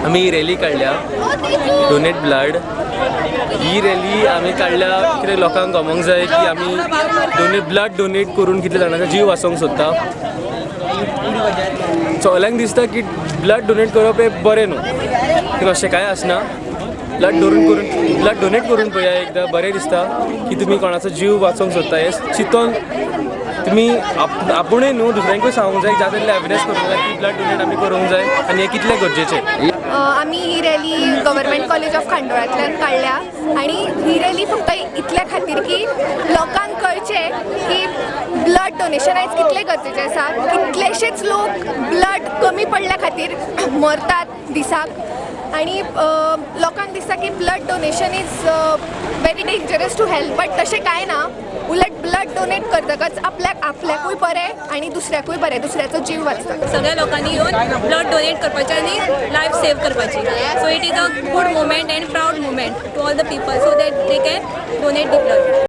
आम्ही ही रॅली काढल्या donate blood. ही rally आम्ही काढल्या कितें लोकांक गमोंक जाय की आमी ब्लड डोनेट करून कितले जाणांचो जीव वाचोवंक सोदता. सगल्यांक दिसता की ब्लड डोनेट करप हे बरें न्हू, पूण अशें कांय आसना. ब्लड डोनेट करून पळया एकदां बरें दिसता की तुमी कोणाचो जीव वाचोवंक सोदता. हे चिंतून तुमी आपुणूय न्हू दुसऱ्यांकूय सांगूंक जाय, जाता तितलें अवेरनेस करूंक जाय की ब्लड डोनेट आमी करूंक जाय आनी हें कितलें गरजेचें. आम्ही ही रॅली गव्हर्मेंट कॉलेज ऑफ खांडोळांतल्यान काडल्या आणि ही रॅली फक्त इतल्या खातीर की लोकांक कळचें की ब्लड डोनेशन आयज कितलें गरजेचें आसा. कितलेशेच लोक ब्लड कमी पडल्या खातीर मरतात दिसाक आणि लोकांक दिसता की blood donation is very dangerous to health, but तशें कांय ना. उलट ब्लड डोनेट करतकच आपल्याकूय बरें आणि दुसऱ्याकूय बरें, दुसऱ्याचो जीव वाचता. सगळ्या लोकांनी येऊन ब्लड डोनेट करपाचें आनी लायफ सेव करपाची. So it is a good movement and proud movement to all the people so that they can donate the blood.